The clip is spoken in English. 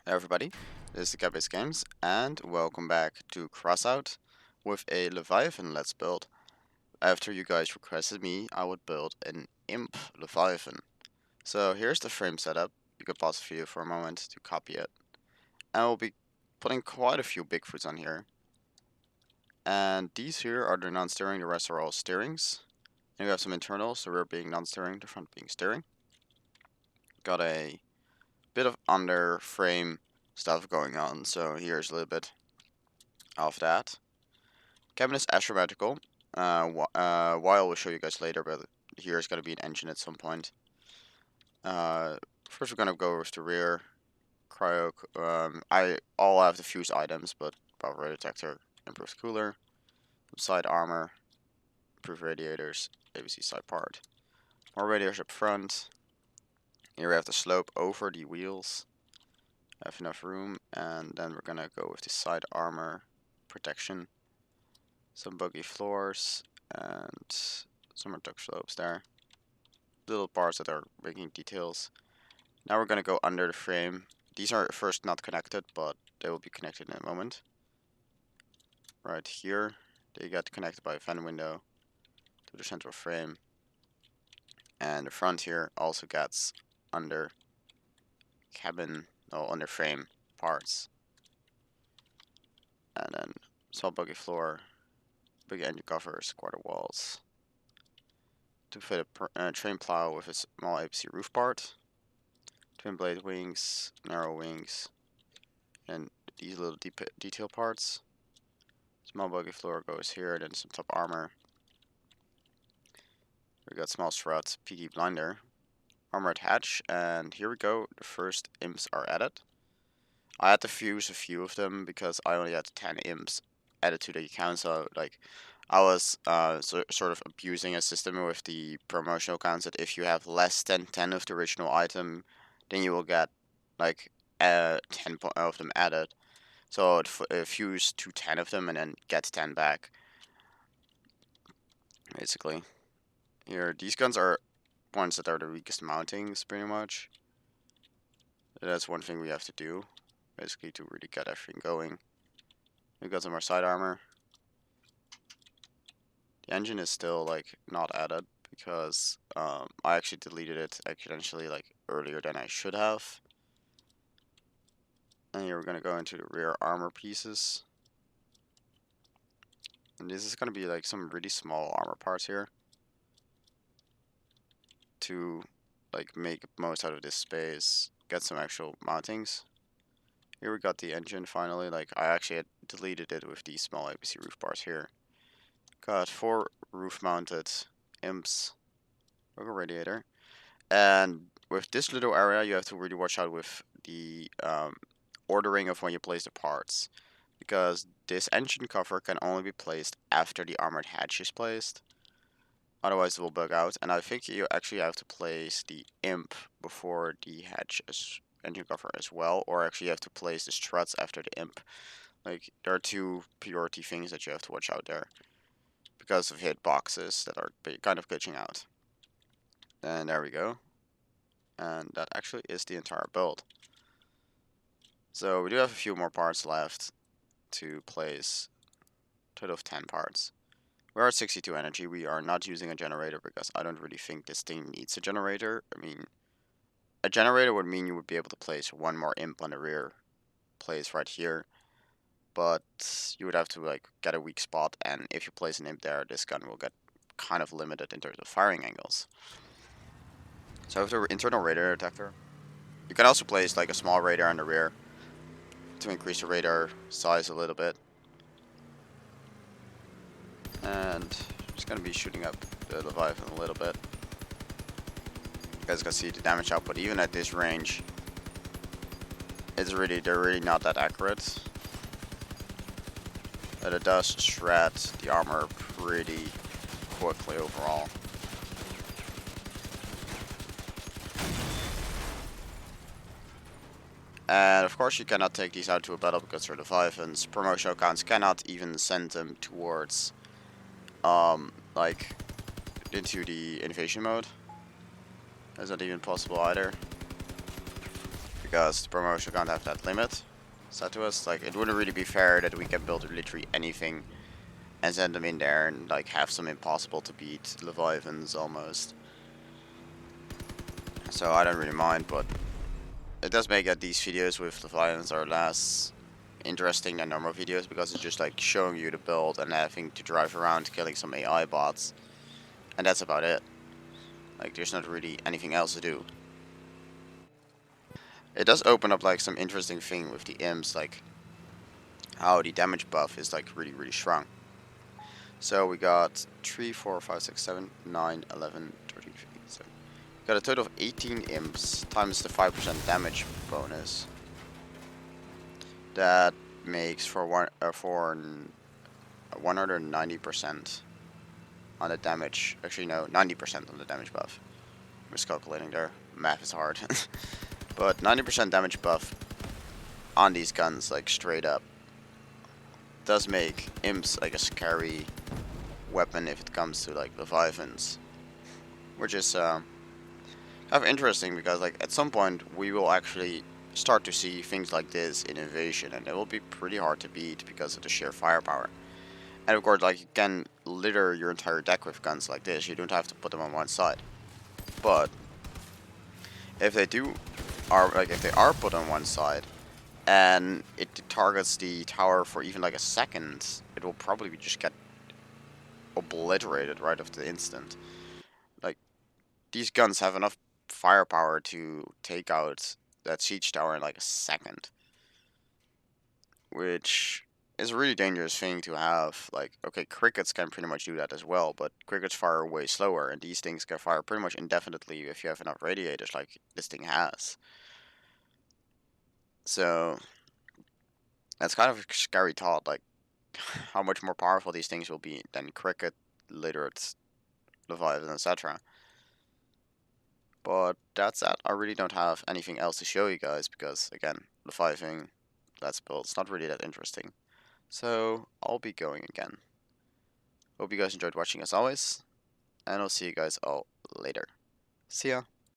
Hey everybody, this is Gabby's Games, and welcome back to Crossout with a Leviathan Let's Build. After you guys requested me, I would build an Imp Leviathan. So here's the frame setup. You can pause the video for a moment to copy it. And we'll be putting quite a few Bigfoots on here. And these here are the non-steering, the rest are all steerings. And we have some internals, the rear being non-steering, the front being steering. Got a bit of under frame stuff going on, so here's a little bit of that. Cabin is astrometrical. While we'll show you guys later, but here's going to be an engine at some point. First we're going to go with the rear cryo. I all have the fused items, but power radio detector, improved cooler, side armor, improved radiators, ABC side part. More radiators up front. Here we have the slope over the wheels. Have enough room, and then we're gonna go with the side armor protection. Some buggy floors and some more duck slopes there. Little parts that are making details. Now we're gonna go under the frame. These are at first not connected, but they will be connected in a moment. Right here, they get connected by a fan window to the central frame. And the front here also gets under cabin, no, under frame parts. And then small buggy floor, big engine covers, quarter walls. To fit a train plow with a small APC roof part. Twin blade wings, narrow wings, and these little detail parts. Small buggy floor goes here, then some top armor. We got small struts, PD blinder, armored hatch, and here we go. The first imps are added. I had to fuse a few of them because I only had 10 imps added to the account, so like I was sort of abusing a system with the promotional counts that if you have less than 10 of the original item, then you will get like 10 of them added. So it fuse to 10 of them and then get 10 back. Basically. Here, these guns are ones that are the weakest mountings, pretty much. That's one thing we have to do, basically, to really get everything going. We got some more side armor. The engine is still like not added because I actually deleted it accidentally like earlier than I should have. And here we're gonna go into the rear armor pieces. And this is gonna be like some really small armor parts here to like make most out of this space, get some actual mountings. Here we got the engine finally. Like I actually had deleted it with these small APC roof bars here. Got 4 roof mounted imps, radiator, and with this little area you have to really watch out with the ordering of when you place the parts, because this engine cover can only be placed after the armored hatch is placed. Otherwise it will bug out, and I think you actually have to place the imp before the hatch engine cover as well, or actually you have to place the struts after the imp. Like there are 2 priority things that you have to watch out there because of hit boxes that are kind of glitching out. And there we go. And that actually is the entire build. So we do have a few more parts left to place. Total of 10 parts. We're at 62 energy. We are not using a generator because I don't really think this thing needs a generator. I mean, a generator would mean you would be able to place one more imp on the rear place right here. But you would have to like get a weak spot, and if you place an imp there, this gun will get kind of limited in terms of firing angles. So with the internal radar detector, you can also place like a small radar on the rear to increase the radar size a little bit. And just gonna be shooting up the Leviathan a little bit. You guys can see the damage output even at this range. They're really not that accurate. But it does shred the armor pretty quickly overall. And of course you cannot take these out to a battle because they're Leviathans. Promotional accounts cannot even send them towards like into the invasion mode. That's not even possible either. because the promotion can't have that limit set to us. Like, it wouldn't really be fair that we can build literally anything and send them in there and like have some impossible to beat Leviathans almost. So I don't really mind, but it does make that these videos with Leviathans are less interesting than normal videos because it's just like showing you the build and having to drive around killing some AI bots, and that's about it. Like, there's not really anything else to do. It does open up like some interesting thing with the imps, like how the damage buff is like really strong. So we got 3, 4, 5, 6, 7, 9, 11, 13, 15, 17. Got a total of 18 imps times the 5% damage bonus. That makes for 190% on the damage. Actually, no, 90% on the damage buff. Miscalculating there. Math is hard. But 90% damage buff on these guns, like straight up, does make imps like a scary weapon if it comes to like Leviathans, which is kind of interesting because like at some point we will actually start to see things like this in Invasion, and it will be pretty hard to beat because of the sheer firepower. And of course, like, you can litter your entire deck with guns like this. You don't have to put them on one side. But if they are put on one side and it targets the tower for even like a second, it will probably just get obliterated right off the instant. Like, these guns have enough firepower to take out that siege tower in like a second, which is a really dangerous thing to have. Like, okay, crickets can pretty much do that as well, but crickets fire way slower, and these things can fire pretty much indefinitely if you have enough radiators like this thing has. So that's kind of a scary thought, like how much more powerful these things will be than cricket, lizards, leviathan, etc. But that's that. I really don't have anything else to show you guys because, again, Leviathan, Letsbuild, it's not really that interesting. So I'll be going again. Hope you guys enjoyed watching as always, and I'll see you guys all later. See ya.